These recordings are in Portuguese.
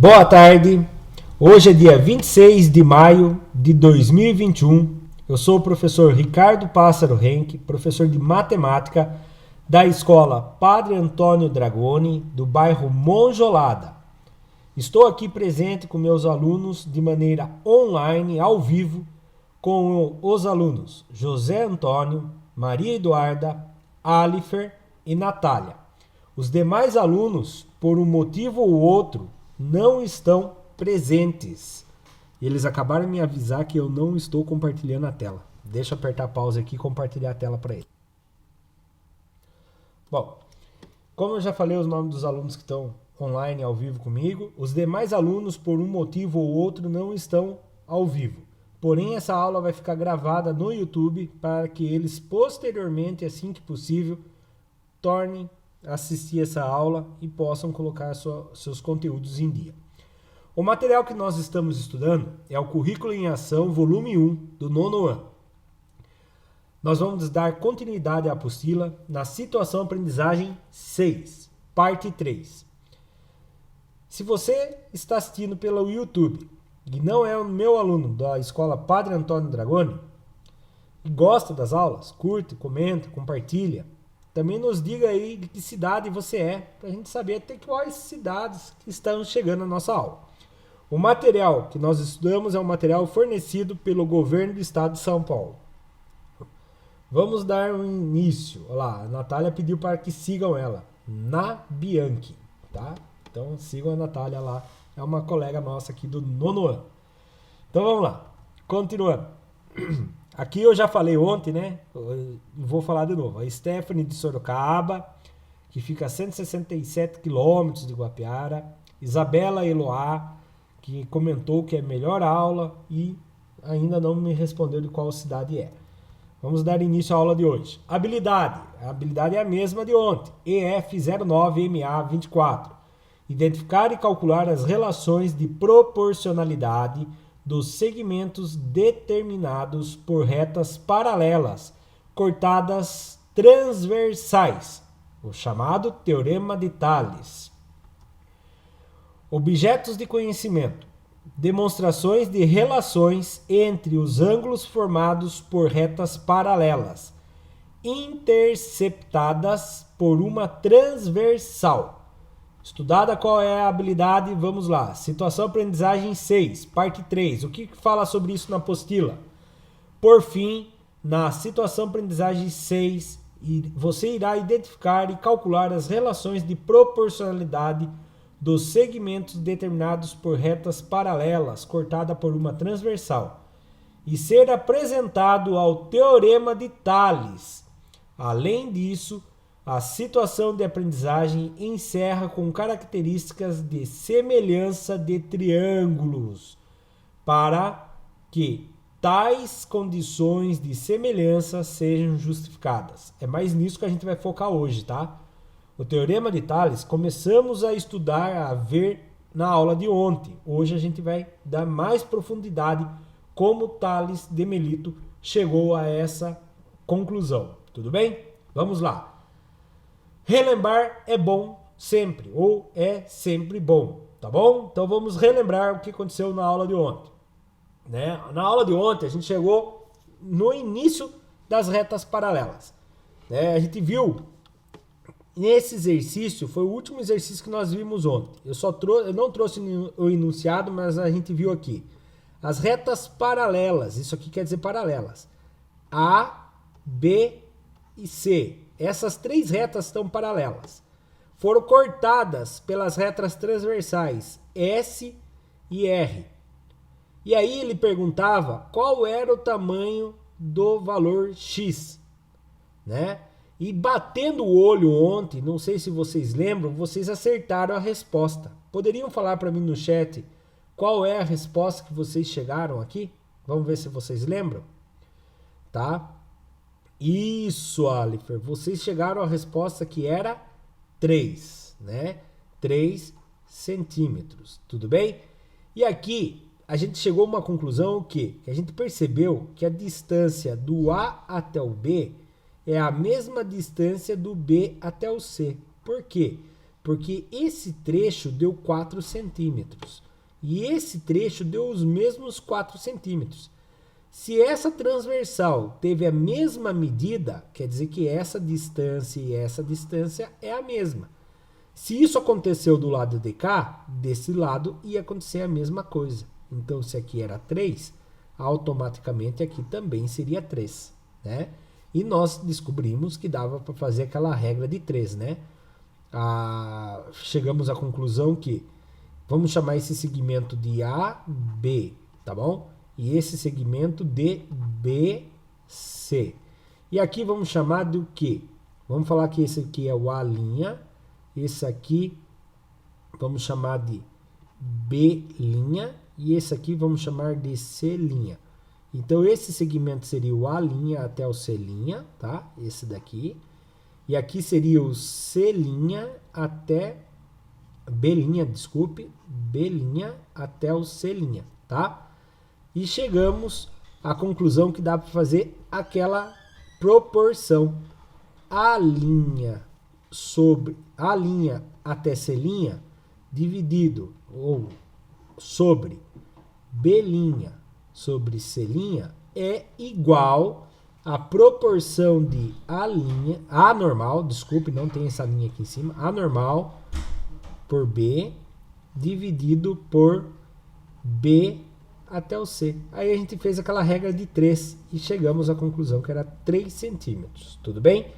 Boa tarde, hoje é dia 26 de maio de 2021. Eu sou o professor Ricardo Pássaro Henke, professor de matemática da escola Padre Antônio Dragoni, do bairro Monjolada. Estou aqui presente com meus alunos de maneira online, ao vivo, com os alunos José Antônio, Maria Eduarda, Alifer e Natália. Os demais alunos, por um motivo ou outro, não estão presentes. Eles acabaram de me avisar que eu não estou compartilhando a tela. Deixa eu apertar pause aqui e compartilhar a tela para ele. Bom, como eu já falei os nomes dos alunos que estão online ao vivo comigo, os demais alunos, por um motivo ou outro, não estão ao vivo. Porém, essa aula vai ficar gravada no YouTube para que eles posteriormente, assim que possível, tornem assistir essa aula e possam colocar seus conteúdos em dia. O material que nós estamos estudando é o Currículo em Ação, volume 1, do 9º ano. Nós vamos dar continuidade à apostila na Situação Aprendizagem 6, parte 3. Se você está assistindo pelo YouTube e não é o meu aluno da escola Padre Antônio Dragoni e gosta das aulas, curte, comenta, compartilha, também nos diga aí de que cidade você é, para a gente saber até quais cidades que estão chegando na nossa aula. O material que nós estudamos é um material fornecido pelo governo do estado de São Paulo. Vamos dar um início. Olha lá, a Natália pediu para que sigam ela, na Bianchi, tá? Então sigam a Natália lá, é uma colega nossa aqui do 9º ano. Então vamos lá, continuando. Aqui eu já falei ontem, né? Vou falar de novo. A Stephanie de Sorocaba, que fica a 167 quilômetros de Guapiara. Isabela Eloá, que comentou que é a melhor aula e ainda não me respondeu de qual cidade é. Vamos dar início à aula de hoje. Habilidade. A habilidade é a mesma de ontem. EF09MA24. Identificar e calcular as relações de proporcionalidade dos segmentos determinados por retas paralelas, cortadas transversais, o chamado Teorema de Tales. Objetos de conhecimento. Demonstrações de relações entre os ângulos formados por retas paralelas, interceptadas por uma transversal. Estudada qual é a habilidade, vamos lá. Situação Aprendizagem 6, parte 3. O que fala sobre isso na apostila? Por fim, na Situação Aprendizagem 6, você irá identificar e calcular as relações de proporcionalidade dos segmentos determinados por retas paralelas, cortada por uma transversal, e ser apresentado ao Teorema de Tales. Além disso, a situação de aprendizagem encerra com características de semelhança de triângulos, para que tais condições de semelhança sejam justificadas. É mais nisso que a gente vai focar hoje, tá? O Teorema de Tales começamos a estudar, a ver na aula de ontem. Hoje a gente vai dar mais profundidade como Tales de Melito chegou a essa conclusão. Tudo bem? Vamos lá. Relembrar é bom sempre, ou é sempre bom, tá bom? Então vamos relembrar o que aconteceu na aula de ontem. Né? Na aula de ontem a gente chegou no início das retas paralelas. Né? A gente viu, nesse exercício, foi o último exercício que nós vimos ontem. Eu não trouxe o enunciado, mas a gente viu aqui. As retas paralelas, isso aqui quer dizer paralelas. A, B e C. Essas três retas estão paralelas. Foram cortadas pelas retas transversais S e R. E aí ele perguntava qual era o tamanho do valor X. Né? E batendo o olho ontem, não sei se vocês lembram, vocês acertaram a resposta. Poderiam falar para mim no chat qual é a resposta que vocês chegaram aqui? Vamos ver se vocês lembram. Tá? Isso, Alifer. Vocês chegaram à resposta que era 3, né? 3 centímetros. Tudo bem? E aqui a gente chegou a uma conclusão que a gente percebeu que a distância do A até o B é a mesma distância do B até o C. Por quê? Porque esse trecho deu 4 centímetros. E esse trecho deu os mesmos 4 centímetros. Se essa transversal teve a mesma medida, quer dizer que essa distância e essa distância é a mesma. Se isso aconteceu do lado de cá, desse lado ia acontecer a mesma coisa. Então, se aqui era 3, automaticamente aqui também seria 3, né? E nós descobrimos que dava para fazer aquela regra de 3, né? Chegamos à conclusão que vamos chamar esse segmento de AB, tá bom? E esse segmento de BC. E aqui vamos chamar do quê? Vamos falar que esse aqui é o A', esse aqui vamos chamar de B', e esse aqui vamos chamar de C'. Então esse segmento seria o A' até o C', tá? Esse daqui. E aqui seria o C' até B', desculpe, B' até o C', tá? E chegamos à conclusão que dá para fazer aquela proporção. A' sobre A' até C' dividido ou sobre B' sobre C' é igual à proporção de A normal, desculpe, não tem essa linha aqui em cima, A normal por B dividido por B até o C. Aí a gente fez aquela regra de 3 e chegamos à conclusão que era 3 centímetros. Tudo bem?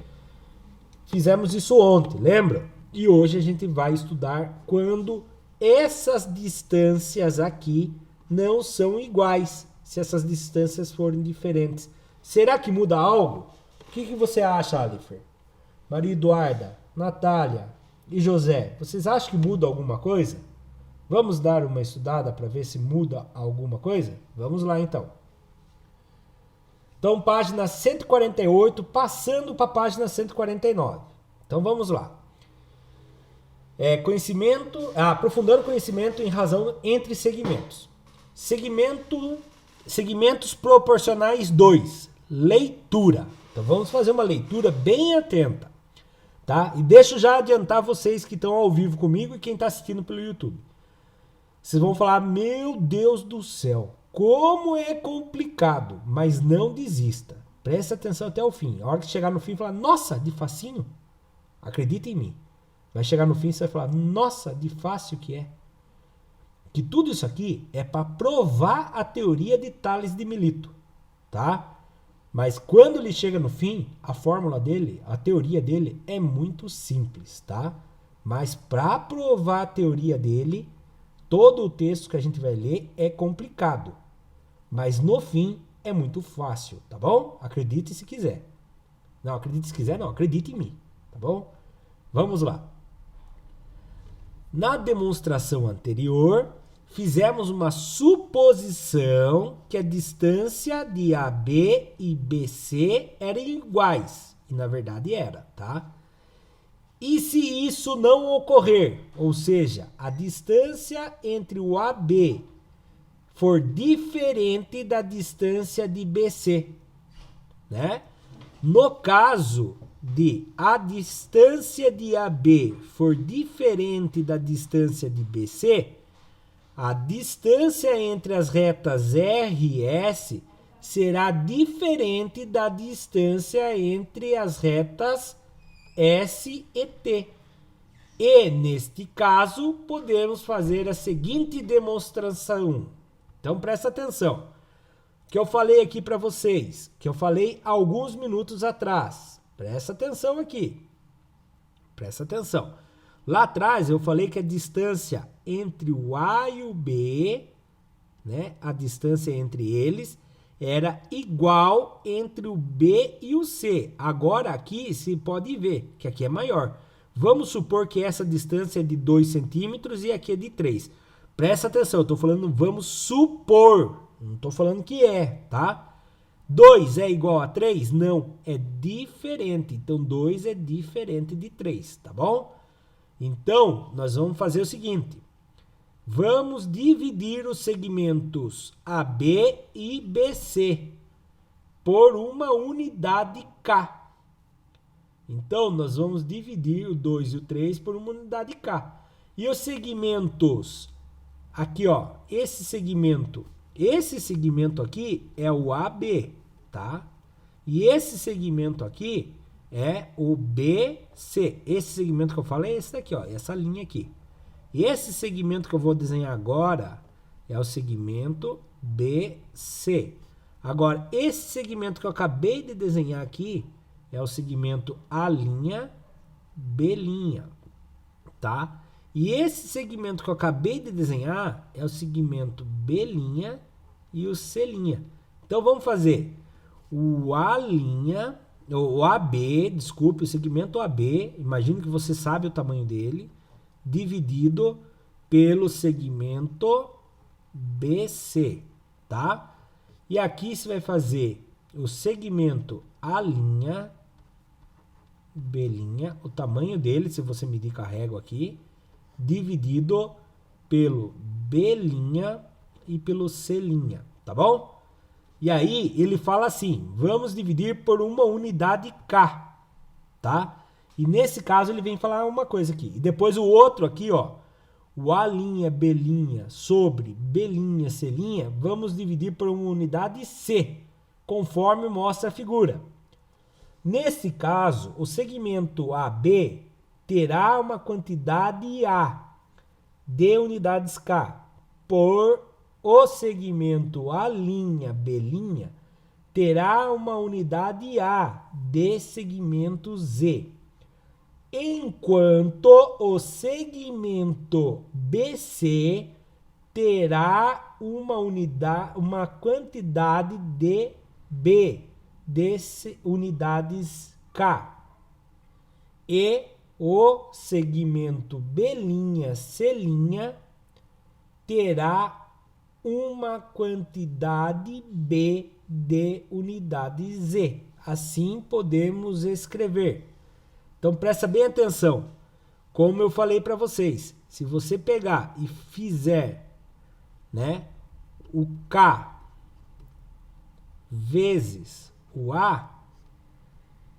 Fizemos isso ontem, lembra? E hoje a gente vai estudar quando essas distâncias aqui não são iguais, se essas distâncias forem diferentes. Será que muda algo? O que você acha, Alifer? Maria Eduarda, Natália e José, vocês acham que muda alguma coisa? Vamos dar uma estudada para ver se muda alguma coisa? Vamos lá então. Então, página 148, passando para a página 149. Então, vamos lá. Aprofundando conhecimento em razão entre segmentos. Segmentos proporcionais 2. Leitura. Então, vamos fazer uma leitura bem atenta. Tá? E deixa eu já adiantar vocês que estão ao vivo comigo e quem está assistindo pelo YouTube. Vocês vão falar, meu Deus do céu, como é complicado, mas não desista. Preste atenção até o fim. A hora que chegar no fim, falar, nossa, de facinho. Acredita em mim. Vai chegar no fim e você vai falar, nossa, de fácil que é. Que tudo isso aqui é para provar a teoria de Tales de Mileto, tá? Mas quando ele chega no fim, a fórmula dele, a teoria dele é muito simples, tá? Mas para provar a teoria dele, todo o texto que a gente vai ler é complicado. Mas no fim é muito fácil, tá bom? Acredite se quiser. Não, acredite se quiser, não. Acredite em mim, tá bom? Vamos lá. Na demonstração anterior, fizemos uma suposição que a distância de AB e BC eram iguais. E na verdade era, tá? E se isso não ocorrer, ou seja, a distância entre o AB for diferente da distância de BC, né? No caso de a distância de AB for diferente da distância de BC, a distância entre as retas R e S será diferente da distância entre as retas S e T. E, neste caso, podemos fazer a seguinte demonstração. Então, presta atenção. Que eu falei aqui para vocês, que eu falei alguns minutos atrás. Presta atenção aqui. Presta atenção. Lá atrás eu falei que a distância entre o A e o B, né, a distância entre eles, era igual entre o B e o C. Agora aqui se pode ver que aqui é maior. Vamos supor que essa distância é de 2 centímetros e aqui é de 3. Presta atenção, eu estou falando vamos supor. Não estou falando que é, tá? 2 é igual a 3? Não, é diferente. Então 2 é diferente de 3, tá bom? Então, nós vamos fazer o seguinte. Vamos dividir os segmentos AB e BC por uma unidade K. Então, nós vamos dividir o 2 e o 3 por uma unidade K. E os segmentos, aqui ó, esse segmento aqui é o AB, tá? E esse segmento aqui é o BC. Esse segmento que eu falei é esse daqui, ó, essa linha aqui. E esse segmento que eu vou desenhar agora é o segmento BC. Agora, esse segmento que eu acabei de desenhar aqui é o segmento A', B', tá? E esse segmento que eu acabei de desenhar é o segmento B' e o C'. Então, vamos fazer o o AB, desculpe, o segmento AB, imagino que você sabe o tamanho dele, dividido pelo segmento BC, tá? E aqui você vai fazer o segmento A', B', o tamanho dele, se você medir com a régua aqui, dividido pelo B' e pelo C', tá bom? E aí ele fala assim, vamos dividir por uma unidade K, tá? E nesse caso ele vem falar uma coisa aqui. E depois o outro aqui, ó, o A', B' sobre B', C', vamos dividir por uma unidade C, conforme mostra a figura. Nesse caso, o segmento AB terá uma quantidade A de unidades K, por o segmento A', B' terá uma unidade A de segmento Z, enquanto o segmento BC terá uma quantidade de B de unidades K. E o segmento B', C' terá uma quantidade B de unidades Z. Assim podemos escrever. Então presta bem atenção. Como eu falei para vocês, se você pegar e fizer, né, o K vezes o A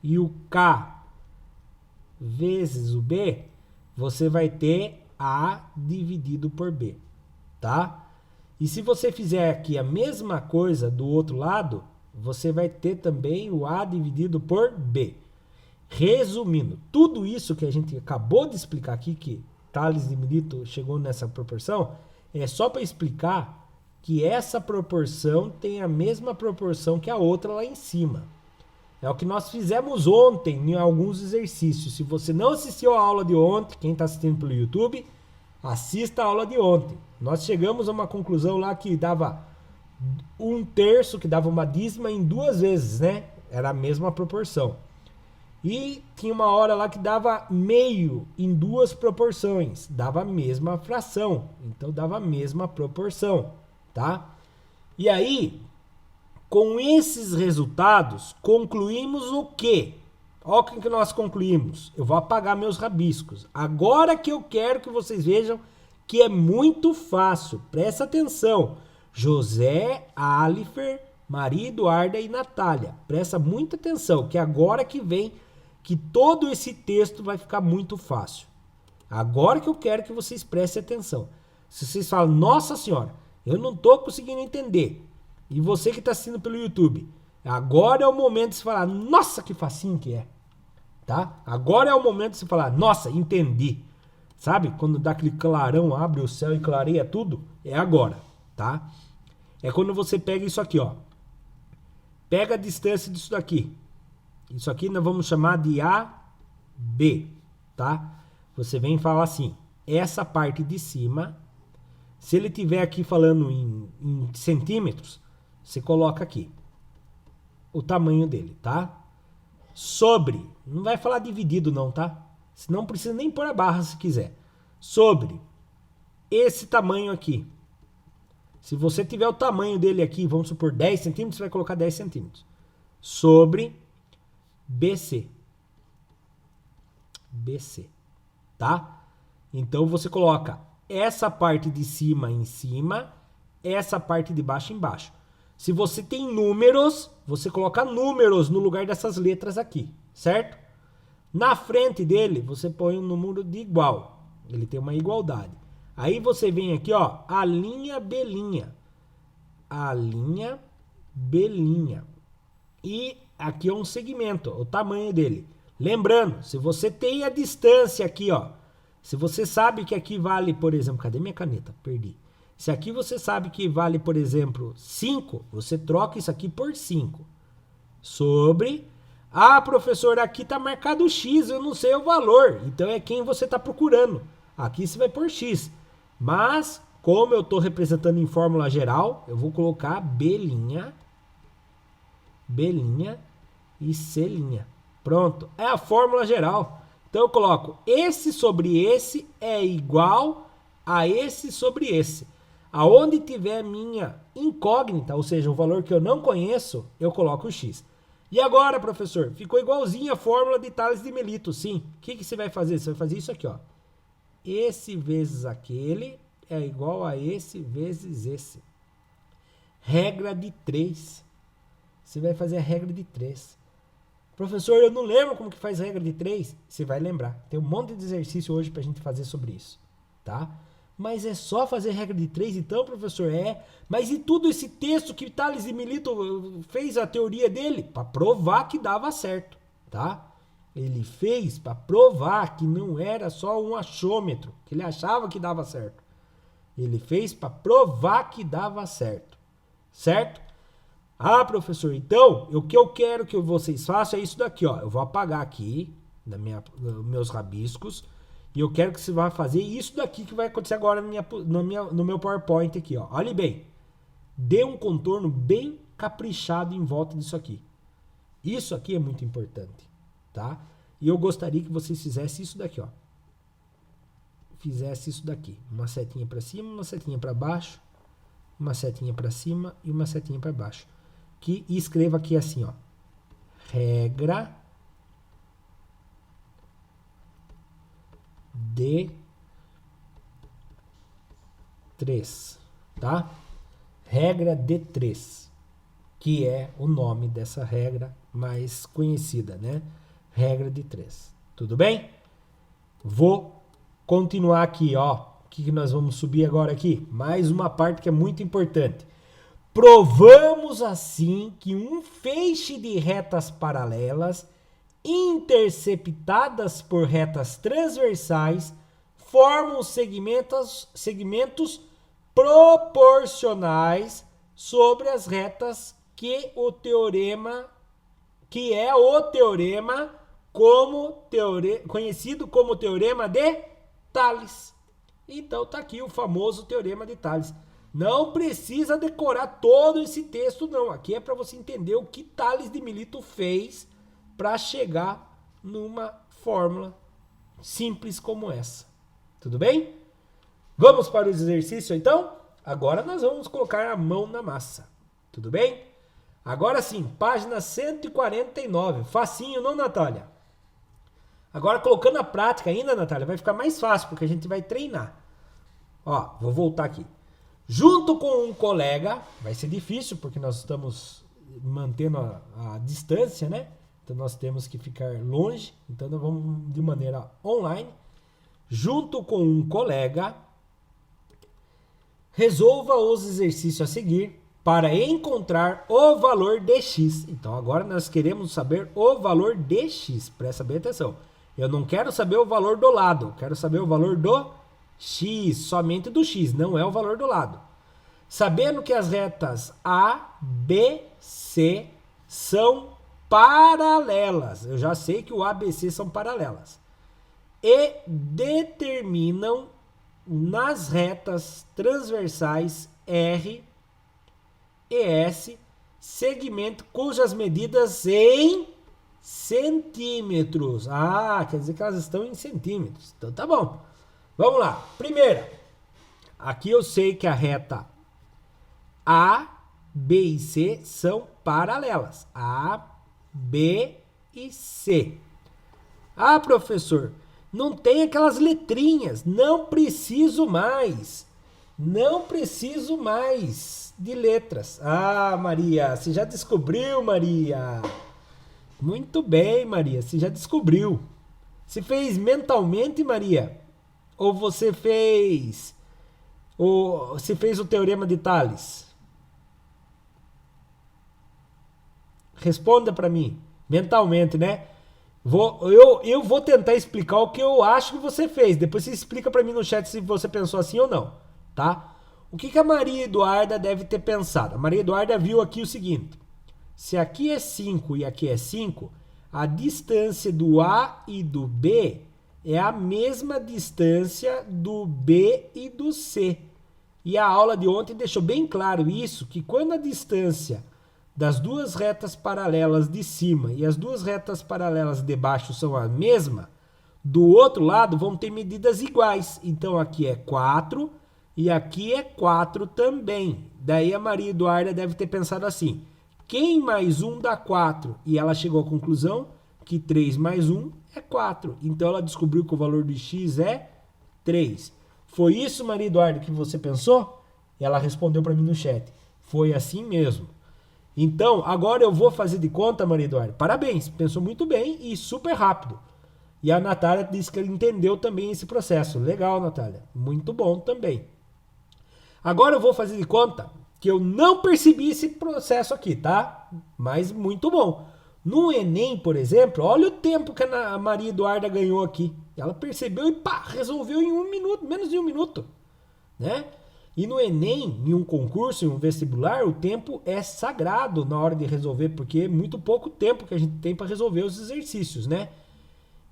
e o K vezes o B, você vai ter A dividido por B, tá? E se você fizer aqui a mesma coisa do outro lado, você vai ter também o A dividido por B. Resumindo, tudo isso que a gente acabou de explicar aqui, que Tales de Mileto chegou nessa proporção, é só para explicar que essa proporção tem a mesma proporção que a outra lá em cima. É o que nós fizemos ontem em alguns exercícios. Se você não assistiu a aula de ontem, quem está assistindo pelo YouTube, assista a aula de ontem. Nós chegamos a uma conclusão lá que dava 1/3, que dava uma dízima em 2 vezes, né? Era a mesma proporção. E tinha uma hora lá que dava meio em 2 proporções. Dava a mesma fração. Então dava a mesma proporção, tá? E aí, com esses resultados, concluímos o quê? Olha o que nós concluímos. Eu vou apagar meus rabiscos. Agora que eu quero que vocês vejam que é muito fácil. Presta atenção. José, Alifer, Maria Eduarda e Natália. Presta muita atenção, que agora que vem que todo esse texto vai ficar muito fácil. Agora que eu quero que vocês prestem atenção. Se vocês falam, nossa senhora, eu não estou conseguindo entender. E você que está assistindo pelo YouTube, agora é o momento de você falar, nossa, que facinho que é. Tá? Agora é o momento de você falar, nossa, entendi. Sabe? Quando dá aquele clarão, abre o céu e clareia tudo, é agora, tá? É quando você pega isso aqui, ó. Pega a distância disso daqui. Isso aqui nós vamos chamar de AB, tá? Você vem falar assim, essa parte de cima, se ele tiver aqui falando em centímetros, você coloca aqui o tamanho dele, tá? Sobre, não vai falar dividido não, tá? Não precisa nem pôr a barra se quiser. Sobre esse tamanho aqui. Se você tiver o tamanho dele aqui, vamos supor 10 centímetros, você vai colocar 10 centímetros. Sobre BC. BC. Tá? Então você coloca essa parte de cima em cima, essa parte de baixo embaixo. Se você tem números, você coloca números no lugar dessas letras aqui, certo? Na frente dele, você põe um número de igual. Ele tem uma igualdade. Aí você vem aqui, ó, a linha B'. A linha B'. E aqui é um segmento, o tamanho dele. Lembrando, se você tem a distância aqui, ó, se você sabe que aqui vale, por exemplo, cadê minha caneta? Perdi. Se aqui você sabe que vale, por exemplo, 5, você troca isso aqui por 5. Sobre... Ah, professor, aqui tá marcado X, eu não sei o valor. Então é quem você tá procurando. Aqui você vai por X. Mas, como eu tô representando em fórmula geral, eu vou colocar B' e C'. Pronto, é a fórmula geral. Então eu coloco esse sobre esse é igual a esse sobre esse. Aonde tiver minha incógnita, ou seja, o valor que eu não conheço, eu coloco o X. E agora, professor, ficou igualzinho a fórmula de Tales de Melito, sim. O que você vai fazer? Você vai fazer isso aqui, ó. Esse vezes aquele é igual a esse vezes esse. Regra de 3. Você vai fazer a regra de 3. Professor, eu não lembro como que faz a regra de 3. Você vai lembrar. Tem um monte de exercício hoje pra gente fazer sobre isso, tá? Mas é só fazer regra de 3, então, professor? É. Mas e tudo esse texto que Tales de Melito fez a teoria dele? Para provar que dava certo, tá? Ele fez para provar que não era só um achômetro, que ele achava que dava certo. Ele fez para provar que dava certo, certo? Ah, professor, então, o que eu quero que vocês façam é isso daqui, ó. Eu vou apagar aqui meus rabiscos. E eu quero que você vá fazer isso daqui que vai acontecer agora no meu PowerPoint aqui, ó. Olhe bem. Dê um contorno bem caprichado em volta disso aqui. Isso aqui é muito importante, tá? E eu gostaria que vocês fizessem isso daqui, ó. Fizesse isso daqui. Uma setinha para cima, uma setinha para baixo, uma setinha para cima e uma setinha para baixo. E escreva aqui assim, ó. Regra de 3, tá? Regra de 3, que é o nome dessa regra mais conhecida, né? Regra de 3. Tudo bem? Vou continuar aqui, ó. O que nós vamos subir agora aqui? Mais uma parte que é muito importante. Provamos assim que um feixe de retas paralelas interceptadas por retas transversais formam segmentos proporcionais sobre as retas que o teorema conhecido como teorema de Tales. Então tá aqui o famoso teorema de Tales. Não precisa decorar todo esse texto não. Aqui é para você entender o que Tales de Melito fez para chegar numa fórmula simples como essa. Tudo bem? Vamos para o exercício então? Agora nós vamos colocar a mão na massa. Tudo bem? Agora sim, página 149. Facinho, não, Natália? Agora colocando a prática ainda, Natália, vai ficar mais fácil, porque a gente vai treinar. Ó, vou voltar aqui. Junto com um colega, vai ser difícil, porque nós estamos mantendo a distância, né? Então nós temos que ficar longe, então nós vamos de maneira online. Junto com um colega, resolva os exercícios a seguir para encontrar o valor de x. Então agora nós queremos saber o valor de x. Presta bem atenção. Eu não quero saber o valor do lado, quero saber o valor do x, somente do x, não é o valor do lado. Sabendo que as retas A, B, C são paralelas. Eu já sei que o A, B, C são paralelas. E determinam nas retas transversais R e S segmento cujas medidas em centímetros. Ah, quer dizer que elas estão em centímetros. Então tá bom. Vamos lá. Primeira, aqui eu sei que a reta A, B e C são paralelas. A, B e C. Ah, professor, não tem aquelas letrinhas. Não preciso mais. Não preciso mais de letras. Ah, Maria, você já descobriu, Maria? Muito bem, Maria, você já descobriu. Você fez mentalmente, Maria? Ou você fez o teorema de Tales? Responda para mim. Mentalmente, né? Eu vou tentar explicar o que eu acho que você fez. Depois você explica para mim no chat se você pensou assim ou não, tá? O que a Maria Eduarda deve ter pensado? A Maria Eduarda viu aqui o seguinte. Se aqui é 5 e aqui é 5, a distância do A e do B é a mesma distância do B e do C. E a aula de ontem deixou bem claro isso, que quando a distância das duas retas paralelas de cima e as duas retas paralelas de baixo são a mesma, do outro lado vão ter medidas iguais. Então aqui é 4 e aqui é 4 também. Daí a Maria Eduarda deve ter pensado assim, quem mais 1 dá 4? E ela chegou à conclusão que 3 mais 1 é 4. Então ela descobriu que o valor de x é 3. Foi isso, Maria Eduarda, que você pensou? E ela respondeu para mim no chat. Foi assim mesmo. Então, agora eu vou fazer de conta, Maria Eduarda. Parabéns, pensou muito bem e super rápido. E a Natália disse que ela entendeu também esse processo. Legal, Natália. Muito bom também. Agora eu vou fazer de conta que eu não percebi esse processo aqui, tá? Mas muito bom. No Enem, por exemplo, olha o tempo que a Maria Eduarda ganhou aqui. Ela percebeu e pá, resolveu em 1 minuto, menos de 1 minuto, né? E no Enem, em um concurso, em um vestibular, o tempo é sagrado na hora de resolver, porque é muito pouco tempo que a gente tem para resolver os exercícios, né?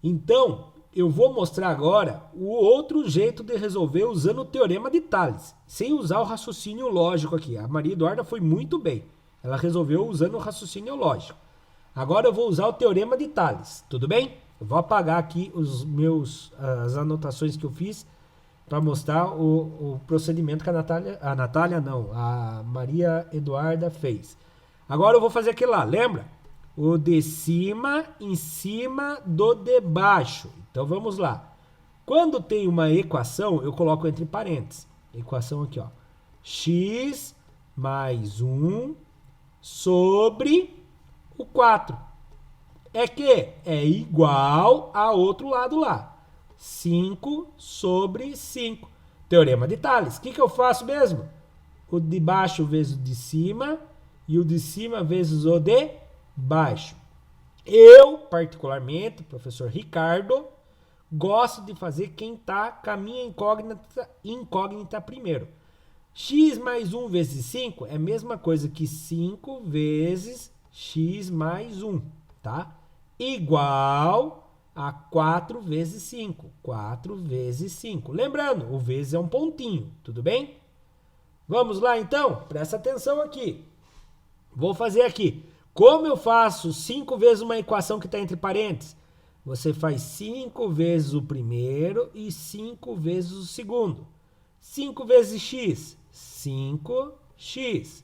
Então, eu vou mostrar agora o outro jeito de resolver usando o teorema de Tales, sem usar o raciocínio lógico aqui. A Maria Eduarda foi muito bem. Ela resolveu usando o raciocínio lógico. Agora eu vou usar o teorema de Tales, tudo bem? Eu vou apagar aqui as anotações que eu fiz para mostrar o procedimento que a Maria Eduarda fez. Agora eu vou fazer aquilo lá, lembra? O de cima em cima do de baixo. Então vamos lá. Quando tem uma equação, eu coloco entre parênteses. Equação aqui, ó. X mais 1 sobre o 4. É que é igual a outro lado lá. 5 sobre 5. Teorema de Tales. O que eu faço mesmo? O de baixo vezes o de cima e o de cima vezes o de baixo. Eu, particularmente, professor Ricardo, gosto de fazer quem está com a minha incógnita primeiro. X mais 1 vezes 5 é a mesma coisa que 5 vezes x mais 1, tá? Igual a 4 vezes 5. 4 vezes 5. Lembrando, o vezes é um pontinho, tudo bem? Vamos lá, então? Presta atenção aqui. Vou fazer aqui. Como eu faço 5 vezes uma equação que está entre parênteses? Você faz 5 vezes o primeiro e 5 vezes o segundo. 5 vezes x, 5x.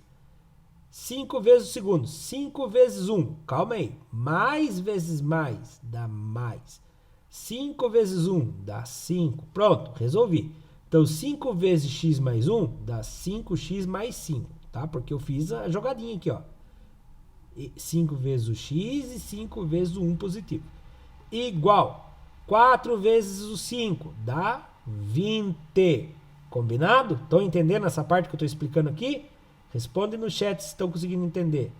5 vezes o segundo, 5 vezes 1. Calma aí. Mais vezes mais dá mais. 5 vezes 1 dá 5. Pronto, resolvi. Então, 5 vezes x mais 1 dá 5x mais 5, tá? Porque eu fiz a jogadinha aqui, ó. 5 vezes o x e 5 vezes o 1 positivo. Igual 4 vezes o 5 dá 20. Combinado? Estão entendendo essa parte que eu estou explicando aqui? Responde no chat se estão conseguindo entender.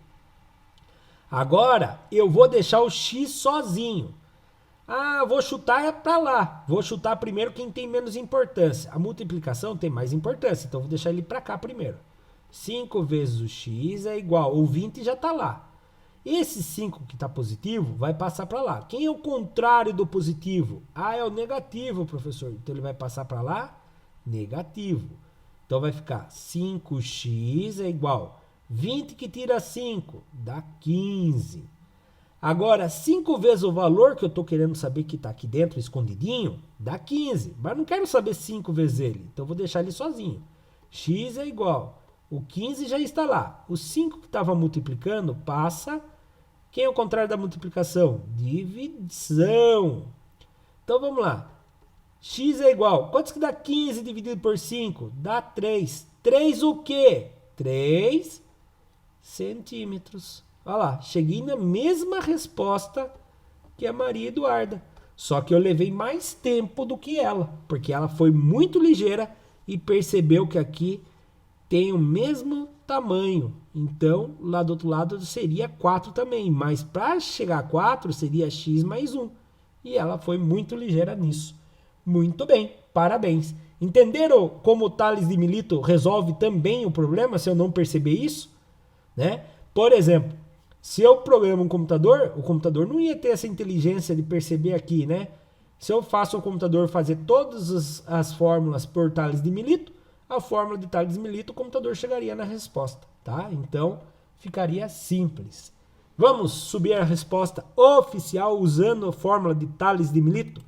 Agora, eu vou deixar o x sozinho. Ah, vou chutar para lá. Vou chutar primeiro quem tem menos importância. A multiplicação tem mais importância, então vou deixar ele para cá primeiro. 5 vezes o x é igual, o 20 já está lá. Esse 5 que está positivo vai passar para lá. Quem é o contrário do positivo? Ah, é o negativo, professor. Então ele vai passar para lá, negativo. Então vai ficar 5x é igual 20 que tira 5, dá 15. Agora, 5 vezes o valor que eu estou querendo saber que está aqui dentro, escondidinho, dá 15. Mas não quero saber 5 vezes ele, então vou deixar ele sozinho. X é igual, o 15 já está lá. O 5 que estava multiplicando passa. Quem é o contrário da multiplicação? Divisão. Então vamos lá. X é igual. Quanto que dá 15 dividido por 5? Dá 3. 3 o quê? 3 centímetros. Olha lá, cheguei na mesma resposta que a Maria Eduarda. Só que eu levei mais tempo do que ela, porque ela foi muito ligeira e percebeu que aqui tem o mesmo tamanho. Então, lá do outro lado seria 4 também. Mas para chegar a 4 seria x mais 1. E ela foi muito ligeira nisso. Muito bem, parabéns. Entenderam como o Tales de Mileto resolve também o problema se eu não perceber isso? Né? Por exemplo, se eu programo um computador, o computador não ia ter essa inteligência de perceber aqui, né? Se eu faço o computador fazer todas as fórmulas por Tales de Mileto, a fórmula de Tales de Mileto, o computador chegaria na resposta, tá? Então, ficaria simples. Vamos subir a resposta oficial usando a fórmula de Tales de Mileto?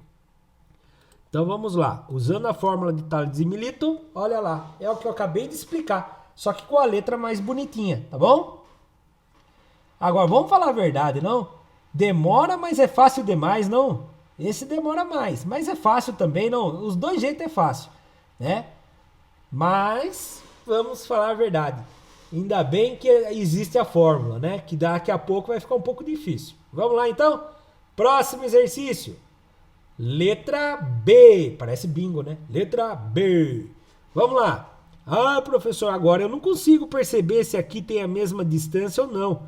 Então, vamos lá. Usando a fórmula de Tales de Mileto, olha lá, é o que eu acabei de explicar, só que com a letra mais bonitinha, tá bom? Agora, vamos falar a verdade, não? Demora, mas é fácil demais, não? Esse demora mais, mas é fácil também, não? Os dois jeitos é fácil, né? Mas, vamos falar a verdade. Ainda bem que existe a fórmula, né? Que daqui a pouco vai ficar um pouco difícil. Vamos lá, então? Próximo exercício. Letra B. Parece bingo, né? Letra B. Vamos lá. Ah, professor, agora eu não consigo perceber se aqui tem a mesma distância ou não,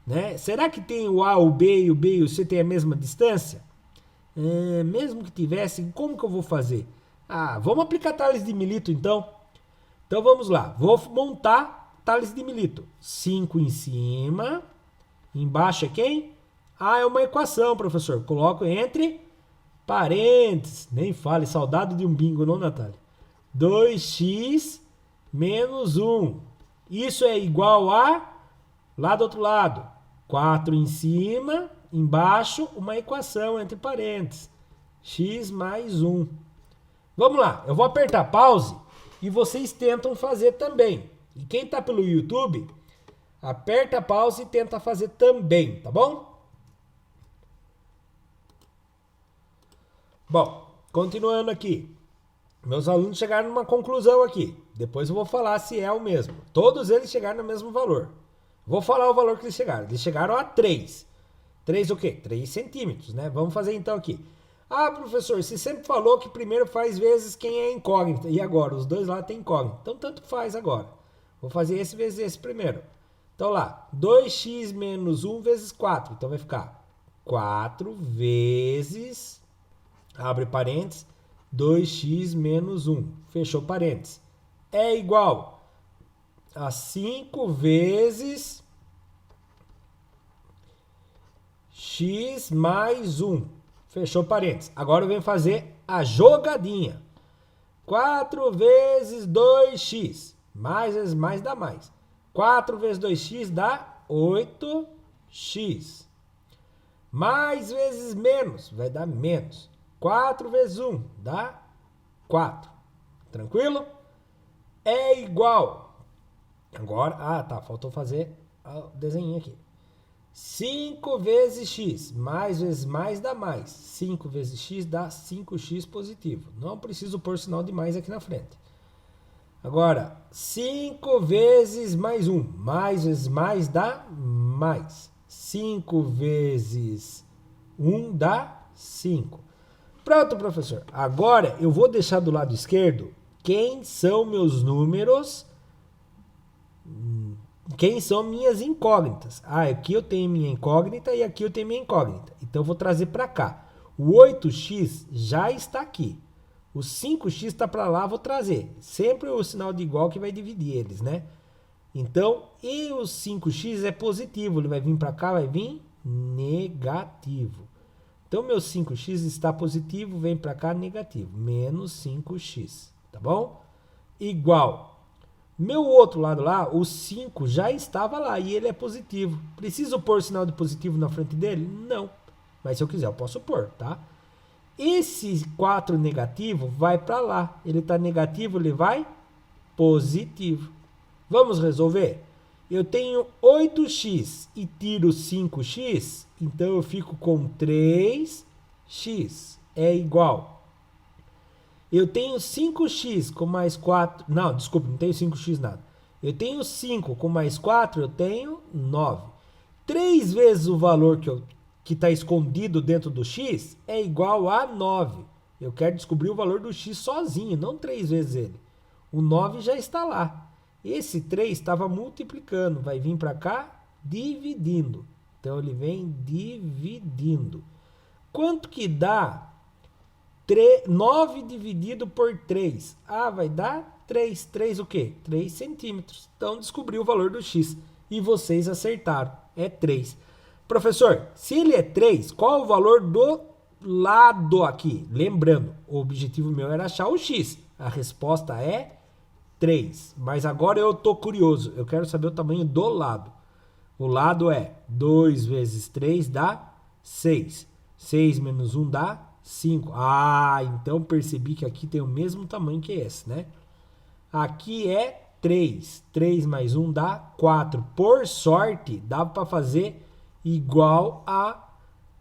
né? Será que tem o A, o B e o B e o C tem a mesma distância? Mesmo que tivesse, como que eu vou fazer? Ah, vamos aplicar Tales de Mileto, então. Então vamos lá. Vou montar Tales de Mileto. 5 em cima. Embaixo é quem? Ah, é uma equação, professor. Coloco entre parênteses. Nem fale, saudade de um bingo, não, Natália? 2x menos 1. Isso é igual a, lá do outro lado, 4 em cima, embaixo, uma equação entre parênteses. X mais 1. Vamos lá, eu vou apertar pause e vocês tentam fazer também. E quem está pelo YouTube, aperta pause e tenta fazer também, tá bom? Bom, continuando aqui. Meus alunos chegaram numa conclusão aqui. Depois eu vou falar se é o mesmo. Todos eles chegaram no mesmo valor. Vou falar o valor que eles chegaram. Eles chegaram a 3. 3 o quê? 3 centímetros, né? Vamos fazer então aqui. Ah, professor, você sempre falou que primeiro faz vezes quem é incógnita. E agora? Os dois lá tem incógnita. Então tanto faz agora. Vou fazer esse vezes esse primeiro. Então lá, 2x menos 1 vezes 4. Então vai ficar 4 vezes, abre parênteses, 2x menos 1. Fechou parênteses. É igual a 5 vezes x mais 1. Fechou parênteses. Agora eu venho fazer a jogadinha. 4 vezes 2x. Mais vezes mais dá mais. 4 vezes 2x dá 8x. Mais vezes menos vai dar menos. 4 vezes 1 dá 4. Tranquilo? É igual. Agora, tá, faltou fazer o desenho aqui. 5 vezes x, mais vezes mais dá mais. 5 vezes x dá 5x positivo. Não preciso pôr sinal de mais aqui na frente. Agora, 5 vezes mais 1, mais vezes mais dá mais. 5 vezes 1 dá 5. Pronto, professor. Agora eu vou deixar do lado esquerdo quem são meus números, quem são minhas incógnitas. Ah, aqui eu tenho minha incógnita e aqui eu tenho minha incógnita. Então eu vou trazer para cá. O 8x já está aqui. O 5x está para lá, vou trazer. Sempre o sinal de igual que vai dividir eles, né? Então, e o 5x é positivo. Ele vai vir para cá, vai vir negativo. Então, meu 5x está positivo, vem para cá negativo. Menos 5x, tá bom? Igual. Meu outro lado lá, o 5 já estava lá e ele é positivo. Preciso pôr sinal de positivo na frente dele? Não. Mas se eu quiser, eu posso pôr, tá? Esse 4 negativo vai para lá. Ele está negativo, ele vai positivo. Vamos resolver? Eu tenho 8x e tiro 5x, então eu fico com 3x. É igual. Eu tenho 5x com mais 4... Não, desculpa, não tenho 5x nada. Eu tenho 5 com mais 4, eu tenho 9. 3 vezes o valor que eu que está escondido dentro do x é igual a 9. Eu quero descobrir o valor do x sozinho, não 3 vezes ele. O 9 já está lá. Esse 3 estava multiplicando, vai vir para cá dividindo. Então ele vem dividindo. Quanto que dá 9 dividido por 3? Ah, vai dar 3. 3 o quê? 3 centímetros. Então descobriu o valor do x. E vocês acertaram. É 3. Professor, se ele é 3, qual é o valor do lado aqui? Lembrando, o objetivo meu era achar o x. A resposta é 3. Mas agora eu estou curioso. Eu quero saber o tamanho do lado. O lado é 2 vezes 3 dá 6. 6 menos 1 dá 5. Ah, então percebi que aqui tem o mesmo tamanho que esse, né? Aqui é 3. 3 mais 1 dá 4. Por sorte, dá para fazer igual a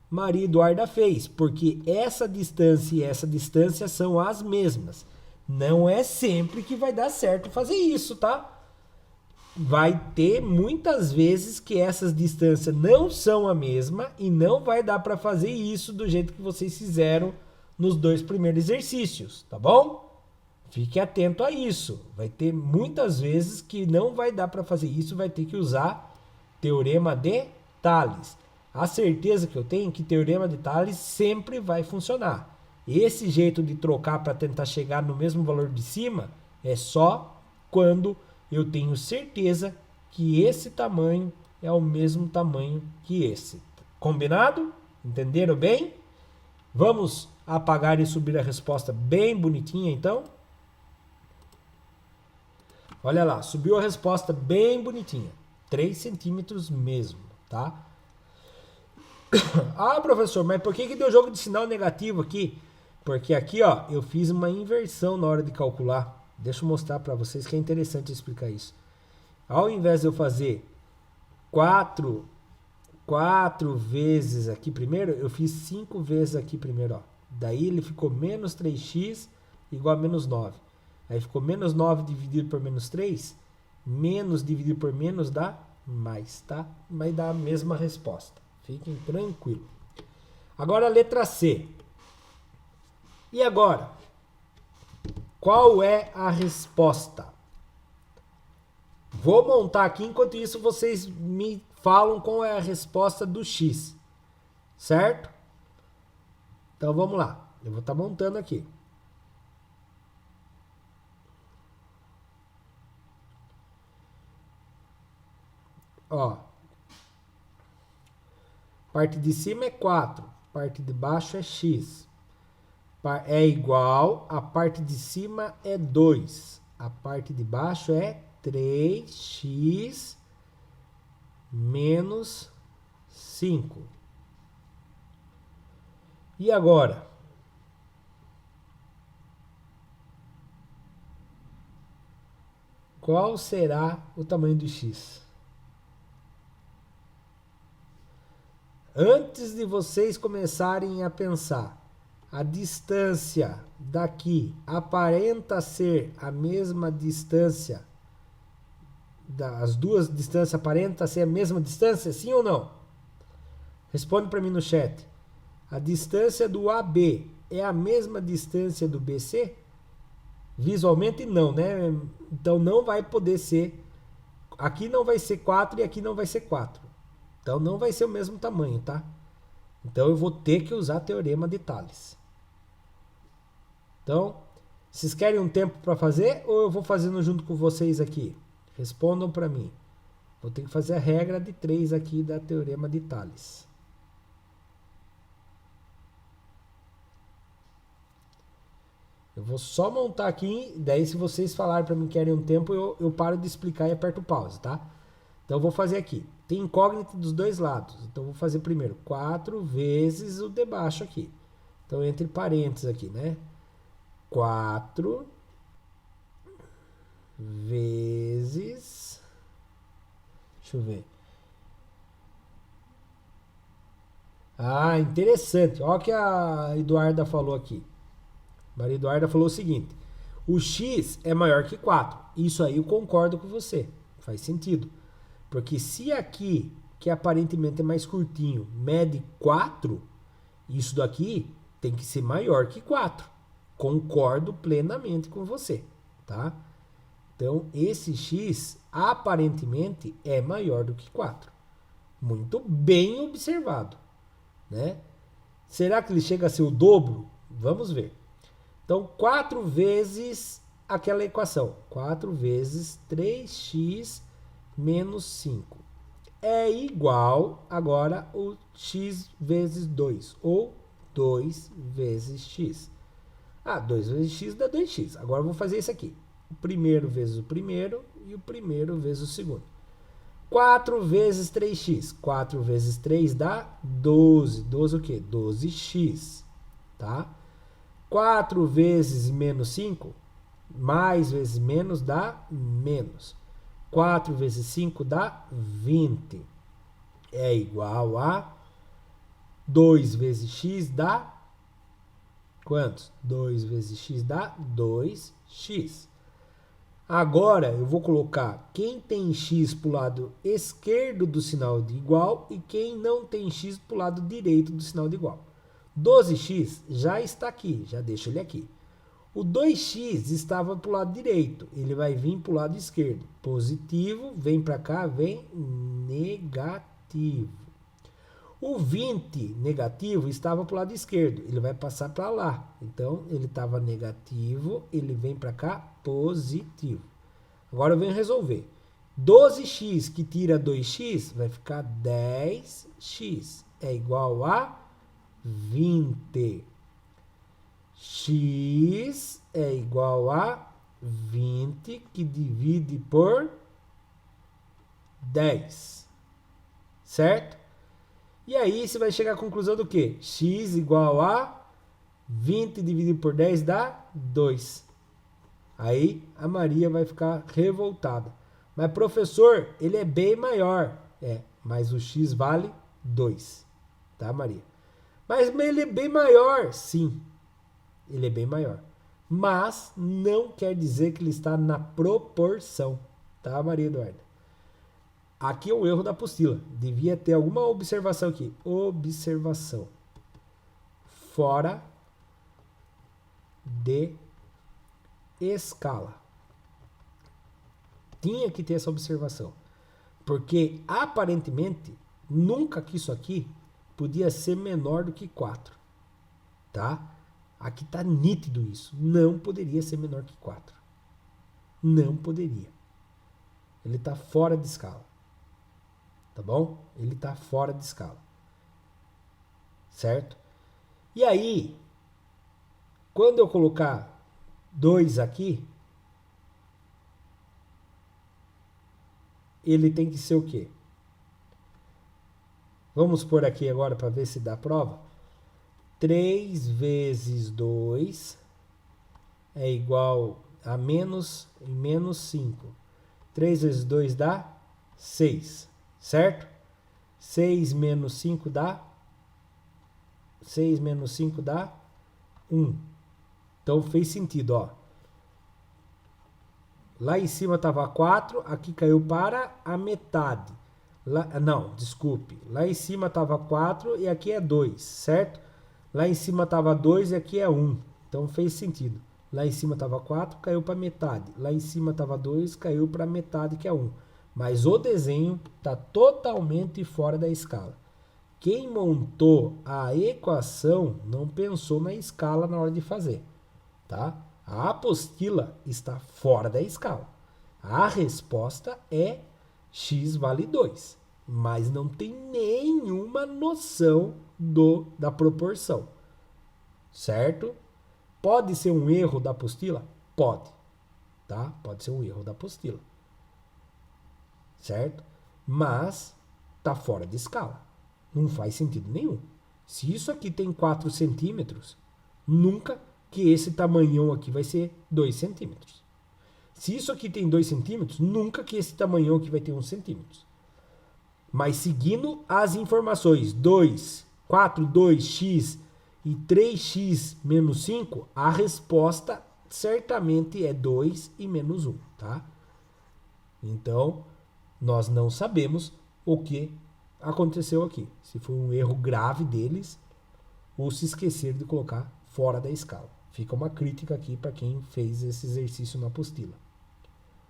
Maria Eduarda fez, porque essa distância e essa distância são as mesmas. Não é sempre que vai dar certo fazer isso, tá? Vai ter muitas vezes que essas distâncias não são a mesma e não vai dar para fazer isso do jeito que vocês fizeram nos 2 primeiros exercícios, tá bom? Fique atento a isso. Vai ter muitas vezes que não vai dar para fazer isso, vai ter que usar teorema de Tales. A certeza que eu tenho é que teorema de Tales sempre vai funcionar. Esse jeito de trocar para tentar chegar no mesmo valor de cima é só quando eu tenho certeza que esse tamanho é o mesmo tamanho que esse. Combinado? Entenderam bem? Vamos apagar e subir a resposta bem bonitinha então. Olha lá, subiu a resposta bem bonitinha. 3 centímetros mesmo, tá? Ah, professor, mas por que deu jogo de sinal negativo aqui? Porque aqui, ó, eu fiz uma inversão na hora de calcular. Deixa eu mostrar para vocês que é interessante explicar isso. Ao invés de eu fazer 4 vezes aqui primeiro, eu fiz 5 vezes aqui primeiro, ó. Daí ele ficou menos 3x igual a menos 9. Aí ficou menos 9 dividido por menos 3. Menos dividido por menos dá mais, tá? Vai dar a mesma resposta. Fiquem tranquilos. Agora a letra C. E agora? Qual é a resposta? Vou montar aqui, enquanto isso vocês me falam qual é a resposta do x. Certo? Então vamos lá. Eu vou estar montando aqui. Ó. Parte de cima é 4. Parte de baixo é x. É igual, a parte de cima é 2. A parte de baixo é 3x menos 5. E agora? Qual será o tamanho do x? Antes de vocês começarem a pensar, a distância daqui aparenta ser a mesma distância, as duas distâncias aparentam ser a mesma distância, sim ou não? Responde para mim no chat. A distância do AB é a mesma distância do BC? Visualmente não, né? Então não vai poder ser. Aqui não vai ser 4 e aqui não vai ser 4. Então não vai ser o mesmo tamanho, tá? Então eu vou ter que usar teorema de Tales. Então, vocês querem um tempo para fazer ou eu vou fazendo junto com vocês aqui? Respondam para mim. Vou ter que fazer a regra de 3 aqui da teorema de Tales. Eu vou só montar aqui, daí se vocês falarem para mim que querem um tempo, eu paro de explicar e aperto pause, tá? Então eu vou fazer aqui. Tem incógnita dos dois lados. Então eu vou fazer primeiro 4 vezes o de baixo aqui. Então entre parênteses aqui, né? 4 vezes... Deixa eu ver. Ah, interessante. Olha o que a Eduarda falou aqui. Maria Eduarda falou o seguinte: o x é maior que 4. Isso aí eu concordo com você. Faz sentido. Porque se aqui, que aparentemente é mais curtinho, mede 4, isso daqui tem que ser maior que 4. Concordo plenamente com você, tá? Então, esse x aparentemente é maior do que 4. Muito bem observado, né? Será que ele chega a ser o dobro? Vamos ver. Então, 4 vezes aquela equação. 4 vezes 3x menos 5 é igual, agora, o x vezes 2, ou 2 vezes x. 2 vezes x dá 2x. Agora eu vou fazer isso aqui. O primeiro vezes o primeiro e o primeiro vezes o segundo. 4 vezes 3x. 4 vezes 3 dá 12. 12 o quê? 12x. Tá? 4 vezes menos 5, mais vezes menos dá menos. 4 vezes 5 dá 20. É igual a 2 vezes x dá quantos? 2 vezes x dá 2x. Agora eu vou colocar quem tem x para o lado esquerdo do sinal de igual e quem não tem x para o lado direito do sinal de igual. 12x já está aqui, já deixo ele aqui. O 2x estava para o lado direito, ele vai vir para o lado esquerdo. Positivo, vem para cá, vem negativo. O 20 negativo estava para o lado esquerdo, ele vai passar para lá. Então, ele estava negativo, ele vem para cá, positivo. Agora eu venho resolver. 12x que tira 2x vai ficar 10x. É igual a 20. X é igual a 20 que divide por 10. Certo? E aí você vai chegar à conclusão do quê? X igual a 20 dividido por 10 dá 2. Aí a Maria vai ficar revoltada. Mas professor, ele é bem maior. Mas o X vale 2. Tá, Maria? Mas ele é bem maior, sim. Ele é bem maior. Mas não quer dizer que ele está na proporção. Tá, Maria Eduarda? Aqui é o erro da apostila. Devia ter alguma observação aqui. Observação. Fora de escala. Tinha que ter essa observação. Porque, aparentemente, nunca que isso aqui podia ser menor do que 4. Tá? Aqui está nítido isso. Não poderia ser menor que 4. Não poderia. Ele está fora de escala. Tá bom? Ele está fora de escala. Certo? E aí, quando eu colocar 2 aqui, ele tem que ser o quê? Vamos pôr aqui agora para ver se dá prova. 3 vezes 2 é igual a menos 5. 3 vezes 2 dá 6, certo? 6 menos 5 dá 1. Então fez sentido, ó. Lá em cima estava 4, aqui caiu para a metade. Não, desculpe. Lá em cima estava 4 e aqui é 2, certo? Lá em cima estava 2 e aqui é 1. Então fez sentido. Lá em cima estava 4, caiu para metade. Lá em cima estava 2, caiu para metade, que é 1. Mas o desenho está totalmente fora da escala. Quem montou a equação não pensou na escala na hora de fazer. Tá? A apostila está fora da escala. A resposta é x vale 2. Mas não tem nenhuma noção da proporção. Certo? Pode ser um erro da apostila? Pode. Tá? Pode ser um erro da apostila. Certo? Mas está fora de escala. Não faz sentido nenhum. Se isso aqui tem 4 centímetros, nunca que esse tamanhão aqui vai ser 2 centímetros. Se isso aqui tem 2 centímetros, nunca que esse tamanhão aqui vai ter 1 centímetro. Mas seguindo as informações 2, 4, 2x e 3x menos 5, a resposta certamente é 2 e menos 1, tá? Então, nós não sabemos o que aconteceu aqui. Se foi um erro grave deles ou se esquecer de colocar fora da escala. Fica uma crítica aqui para quem fez esse exercício na apostila.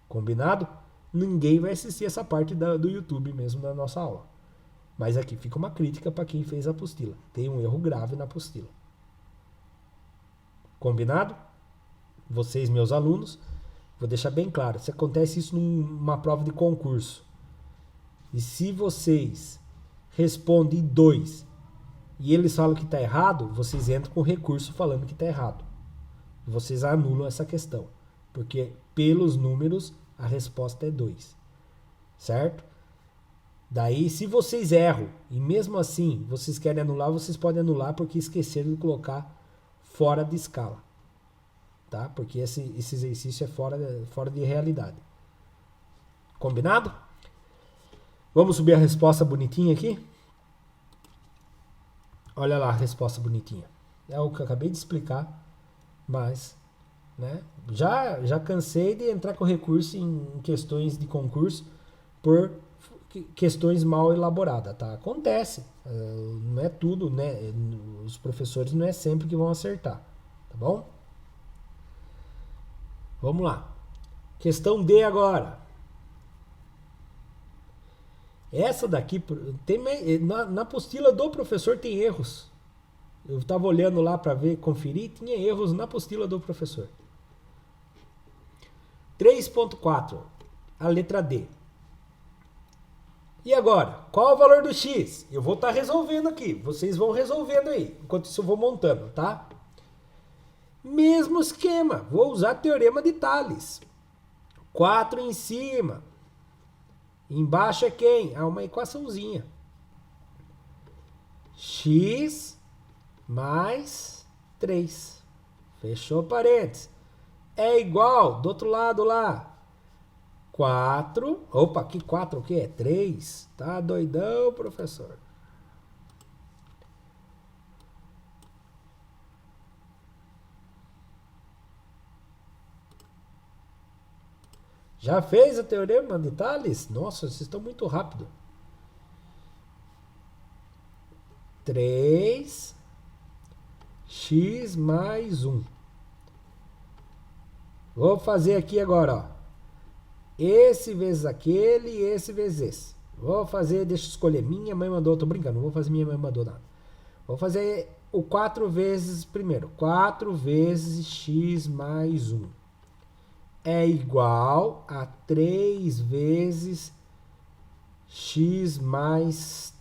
Combinado? Ninguém vai assistir essa parte do YouTube mesmo da nossa aula. Mas aqui fica uma crítica para quem fez a apostila. Tem um erro grave na apostila. Combinado? Vocês, meus alunos, vou deixar bem claro. Se acontece isso numa prova de concurso, e se vocês respondem 2 e eles falam que está errado, vocês entram com recurso falando que está errado. Vocês anulam essa questão. Porque pelos números a resposta é 2. Certo? Daí, se vocês erram e mesmo assim vocês querem anular, vocês podem anular porque esqueceram de colocar fora de escala. Tá? Porque esse exercício é fora de realidade. Combinado? Vamos subir a resposta bonitinha aqui? Olha lá a resposta bonitinha. É o que eu acabei de explicar, mas né, já cansei de entrar com recurso em questões de concurso por questões mal elaboradas, tá? Acontece, não é tudo, né? Os professores não é sempre que vão acertar, tá bom? Vamos lá. Questão D agora. Essa daqui, na apostila do professor tem erros. Eu estava olhando lá para ver, conferir, tinha erros na apostila do professor. 3.4, a letra D. E agora, qual é o valor do x? Eu vou estar resolvendo aqui, vocês vão resolvendo aí, enquanto isso eu vou montando, tá? Mesmo esquema, vou usar teorema de Tales. 4 em cima. Embaixo é quem? É uma equaçãozinha. X mais 3. Fechou parênteses. É igual, do outro lado lá. 4. Opa, aqui 4 o quê? É 3. Tá doidão, professor? Já fez o teorema de Tales? Nossa, vocês estão muito rápido. 3x mais 1. Vou fazer aqui agora, ó. Esse vezes aquele e esse vezes esse. Vou fazer, deixa eu escolher. Minha mãe mandou, tô brincando, não vou fazer minha mãe mandou nada. Vou fazer o 4 vezes primeiro. 4 vezes x mais 1 é igual a 3 vezes x mais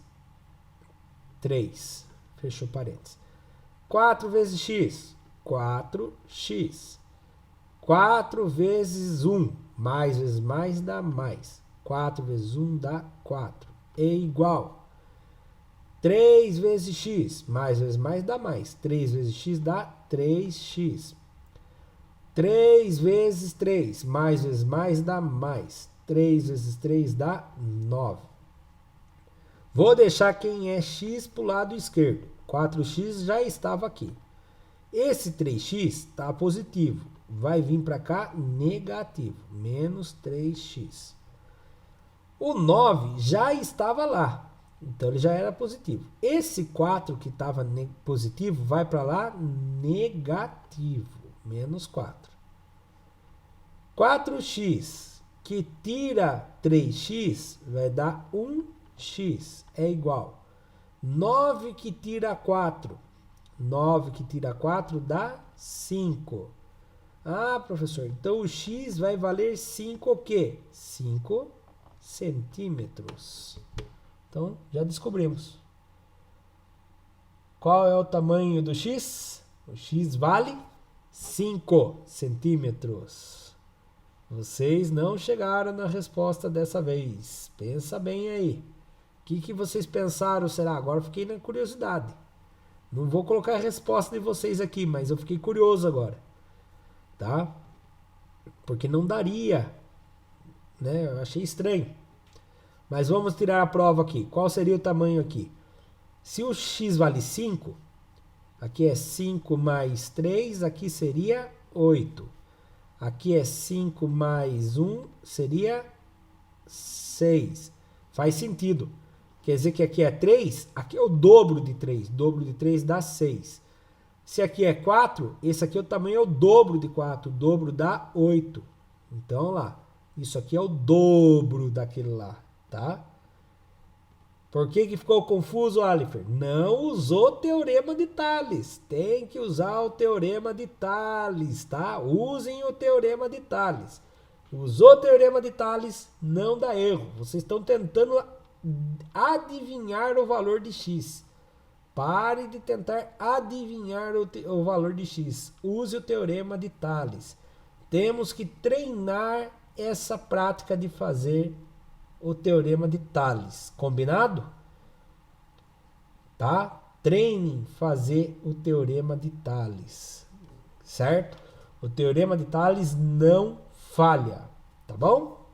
3. Fechou parênteses. 4 vezes x, 4x. 4 vezes 1, mais vezes mais dá mais. 4 vezes 1 dá 4. É igual. 3 vezes x, mais vezes mais dá mais. 3 vezes x dá 3x. 3 vezes 3, mais vezes mais dá mais. 3 vezes 3 dá 9. Vou deixar quem é x para o lado esquerdo. 4x já estava aqui. Esse 3x está positivo. Vai vir para cá negativo. Menos 3x. O 9 já estava lá. Então ele já era positivo. Esse 4 que estava positivo vai para lá negativo. Menos 4. 4x que tira 3x vai dar 1x. É igual. 9 que tira 4. 9 que tira 4 dá 5. Ah, professor, então o x vai valer 5 o quê? 5 centímetros. Então, já descobrimos. Qual é o tamanho do x? O x vale 5 centímetros. Vocês não chegaram na resposta dessa vez. Pensa bem aí. O que vocês pensaram? Será? Agora eu fiquei na curiosidade. Não vou colocar a resposta de vocês aqui, mas eu fiquei curioso agora. Tá? Porque não daria. Né? Eu achei estranho. Mas vamos tirar a prova aqui. Qual seria o tamanho aqui? Se o x vale 5, aqui é 5 mais 3, aqui seria 8. Aqui é 5 mais 1, seria 6. Faz sentido. quer dizer que aqui é 3, aqui é o dobro de 3. Dobro de 3 dá 6. Se aqui é 4, esse aqui também é o dobro de 4. O dobro dá 8. Então, lá, isso aqui é o dobro daquele lá, tá? Por que ficou confuso, Alifer? Não usou o teorema de Tales. Tem que usar o teorema de Tales, tá? Usem o teorema de Tales. Usou o teorema de Tales, não dá erro. Vocês estão tentando adivinhar o valor de x. Pare de tentar adivinhar o valor de x. Use o teorema de Tales. Temos que treinar essa prática de fazer o teorema de Tales. Combinado? Tá? Treinem fazer o teorema de Tales. Certo? O teorema de Tales não falha. Tá bom?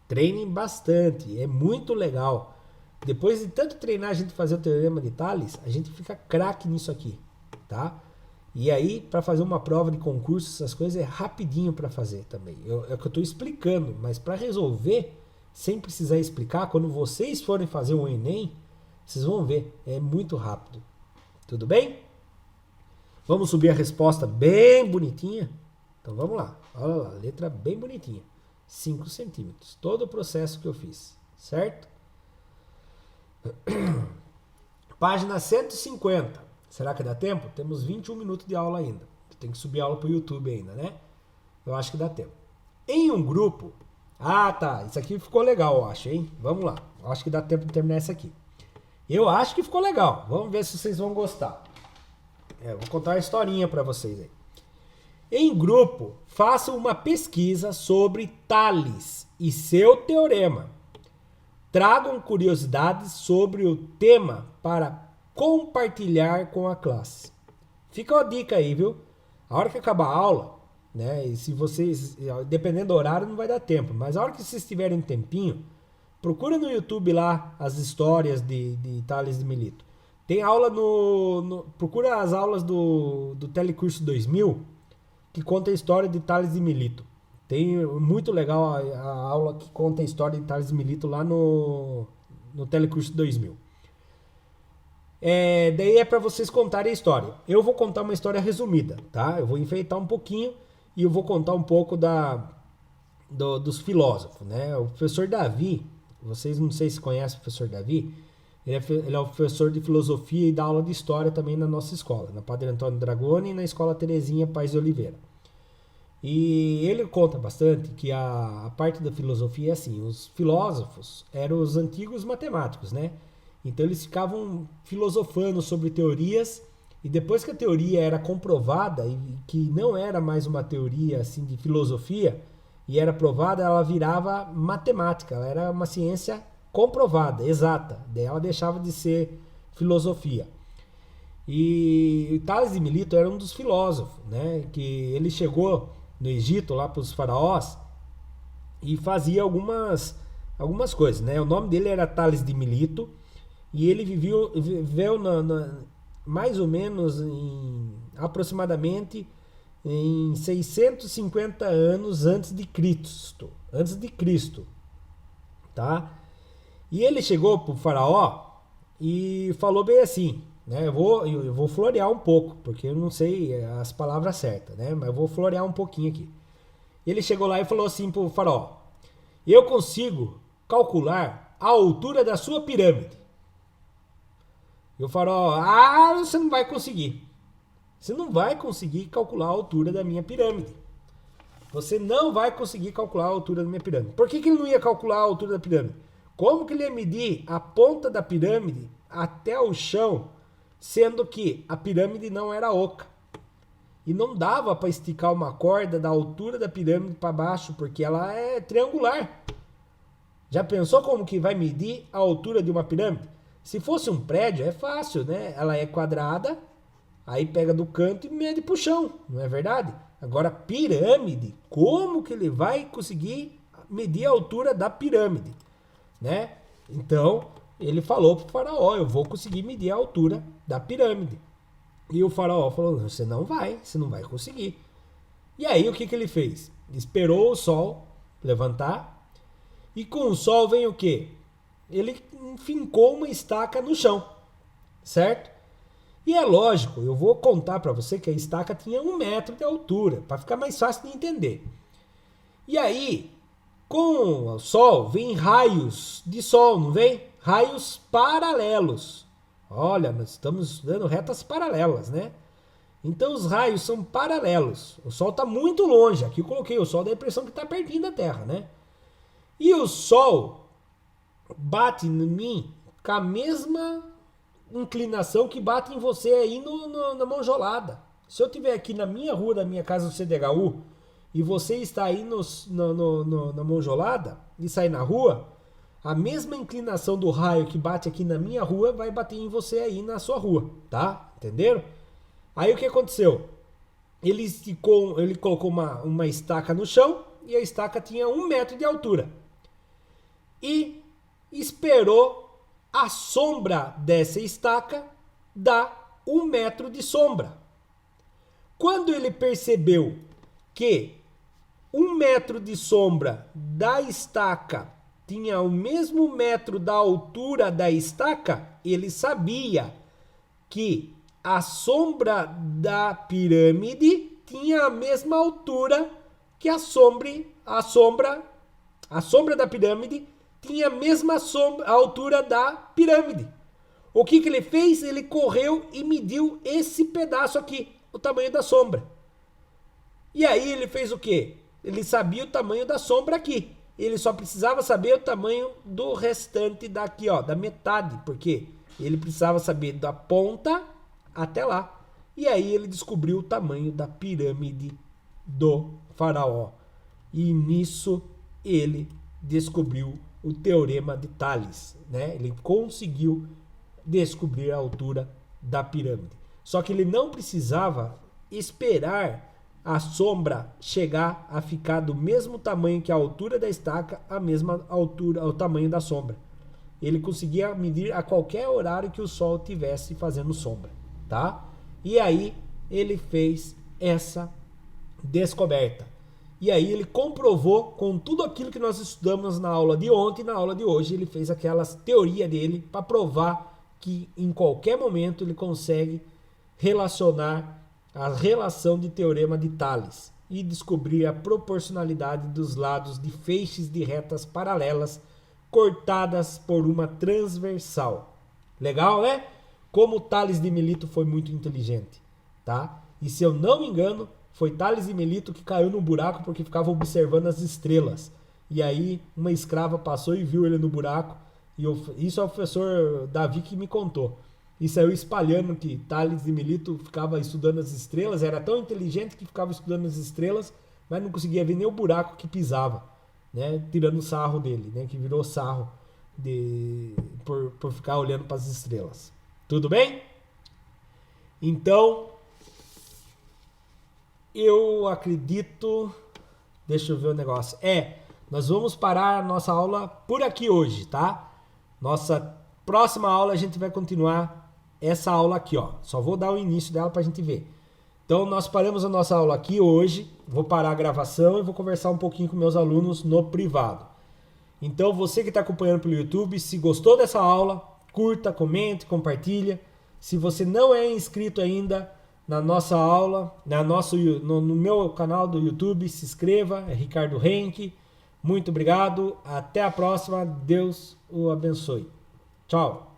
Treinem bastante. É muito legal. Depois de tanto treinar a gente fazer o teorema de Tales, a gente fica craque nisso aqui. Tá? E aí, para fazer uma prova de concurso, essas coisas é rapidinho para fazer também. É o que eu estou explicando. Mas para resolver, sem precisar explicar, quando vocês forem fazer o Enem, vocês vão ver, é muito rápido. Tudo bem? Vamos subir a resposta bem bonitinha? Então vamos lá. Olha lá, letra bem bonitinha. 5 centímetros. Todo o processo que eu fiz. Certo? Página 150. Será que dá tempo? Temos 21 minutos de aula ainda. Tem que subir a aula para o YouTube ainda, né? Eu acho que dá tempo. Em um grupo... Ah, tá. Isso aqui ficou legal, eu acho, hein? Vamos lá. Eu acho que dá tempo de terminar isso aqui. Eu acho que ficou legal. Vamos ver se vocês vão gostar. Vou contar uma historinha para vocês aí. Em grupo, façam uma pesquisa sobre Tales e seu teorema. Tragam curiosidades sobre o tema para compartilhar com a classe. Fica uma dica aí, viu? A hora que acabar a aula, né? E se vocês, dependendo do horário, não vai dar tempo. Mas a hora que vocês tiverem um tempinho, procura no YouTube lá as histórias de Tales de Melito. Tem aula procura as aulas do Telecurso 2000, que conta a história de Tales de Melito. Tem muito legal a aula que conta a história de Tales de Melito lá no Telecurso 2000. Daí é para vocês contarem a história. Eu vou contar uma história resumida, tá? Eu vou enfeitar um pouquinho e eu vou contar um pouco dos filósofos, né? O professor Davi, vocês não sei se conhecem o professor Davi, ele é o professor de filosofia e dá aula de história também na nossa escola, na Padre Antônio Dragoni e na Escola Terezinha Paes de Oliveira. E ele conta bastante que a parte da filosofia é assim, os filósofos eram os antigos matemáticos, né? Então eles ficavam filosofando sobre teorias e depois que a teoria era comprovada e que não era mais uma teoria assim de filosofia e era provada, ela virava matemática, ela era uma ciência comprovada, exata, daí ela deixava de ser filosofia. E Tales de Melito era um dos filósofos, né? Que ele chegou no Egito, lá para os faraós, e fazia algumas coisas, né? O nome dele era Tales de Melito, e ele viveu mais ou menos aproximadamente em 650 anos antes de Cristo, tá? E ele chegou para o faraó e falou bem assim, né? Eu vou florear um pouco, porque eu não sei as palavras certas, né? Mas eu vou florear um pouquinho aqui. Ele chegou lá e falou assim para o faraó: eu consigo calcular a altura da sua pirâmide. E o faraó: você não vai conseguir. Você não vai conseguir calcular a altura da minha pirâmide. Você não vai conseguir calcular a altura da minha pirâmide. Por que ele não ia calcular a altura da pirâmide? Como que ele ia medir a ponta da pirâmide até o chão, sendo que a pirâmide não era oca? E não dava para esticar uma corda da altura da pirâmide para baixo, porque ela é triangular. Já pensou como que vai medir a altura de uma pirâmide? Se fosse um prédio, é fácil, né? Ela é quadrada, aí pega do canto e mede pro chão, não é verdade? Agora, pirâmide, como que ele vai conseguir medir a altura da pirâmide, né? Então, ele falou pro faraó: eu vou conseguir medir a altura da pirâmide. E o faraó falou: você não vai conseguir. E aí, o que ele fez? Esperou o sol levantar, e com o sol vem o quê? ele fincou uma estaca no chão, certo? E é lógico, eu vou contar para você que a estaca tinha 1 metro de altura, para ficar mais fácil de entender. E aí, com o sol, vem raios de sol, não vem? Raios paralelos. Olha, nós estamos estudando retas paralelas, né? Então os raios são paralelos. O sol está muito longe. Aqui eu coloquei o sol, dá a impressão que está pertinho da Terra, né? E o sol bate em mim com a mesma inclinação que bate em você aí na monjolada. Se eu estiver aqui na minha rua, da minha casa do CDHU, e você está aí na monjolada e sair na rua, a mesma inclinação do raio que bate aqui na minha rua vai bater em você aí na sua rua, tá? Entenderam? Aí o que aconteceu? Ele colocou uma estaca no chão e a estaca tinha 1 metro de altura. E esperou a sombra dessa estaca dar 1 metro de sombra. Quando ele percebeu que 1 metro de sombra da estaca tinha o mesmo metro da altura da estaca, ele sabia que a sombra da pirâmide tinha a mesma altura que a sombra da pirâmide tinha a mesma altura da pirâmide. O que ele fez? Ele correu e mediu esse pedaço aqui, o tamanho da sombra. E aí ele fez o quê? Ele sabia o tamanho da sombra aqui. Ele só precisava saber o tamanho do restante daqui, ó, da metade, porque ele precisava saber da ponta até lá. E aí ele descobriu o tamanho da pirâmide do faraó. E nisso ele descobriu o teorema de Tales, né? Ele conseguiu descobrir a altura da pirâmide. Só que ele não precisava esperar a sombra chegar a ficar do mesmo tamanho que a altura da estaca, a mesma altura, o tamanho da sombra. Ele conseguia medir a qualquer horário que o sol estivesse fazendo sombra, tá? E aí ele fez essa descoberta. E aí ele comprovou com tudo aquilo que nós estudamos na aula de ontem e na aula de hoje. Ele fez aquelas teoria dele para provar que em qualquer momento ele consegue relacionar a relação de teorema de Tales e descobrir a proporcionalidade dos lados de feixes de retas paralelas cortadas por uma transversal. Legal, né? Como Tales de Melito foi muito inteligente, tá? E se eu não me engano, foi Tales de Melito que caiu no buraco porque ficava observando as estrelas. E aí uma escrava passou e viu ele no buraco. E isso é o professor Davi que me contou. E saiu espalhando que Tales de Melito ficava estudando as estrelas. Era tão inteligente que ficava estudando as estrelas, mas não conseguia ver nem o buraco que pisava, né? Tirando sarro dele, né? Que virou sarro por ficar olhando para as estrelas. Tudo bem? Então, eu acredito... Deixa eu ver o negócio. Nós vamos parar a nossa aula por aqui hoje, tá? Nossa próxima aula a gente vai continuar essa aula aqui, ó. Só vou dar o início dela pra gente ver. Então, nós paramos a nossa aula aqui hoje. Vou parar a gravação e vou conversar um pouquinho com meus alunos no privado. Então, você que está acompanhando pelo YouTube, se gostou dessa aula, curta, comente, compartilha. Se você não é inscrito ainda na nossa aula, no meu canal do YouTube, se inscreva, é Ricardo Henke. Muito obrigado, até a próxima, Deus o abençoe. Tchau.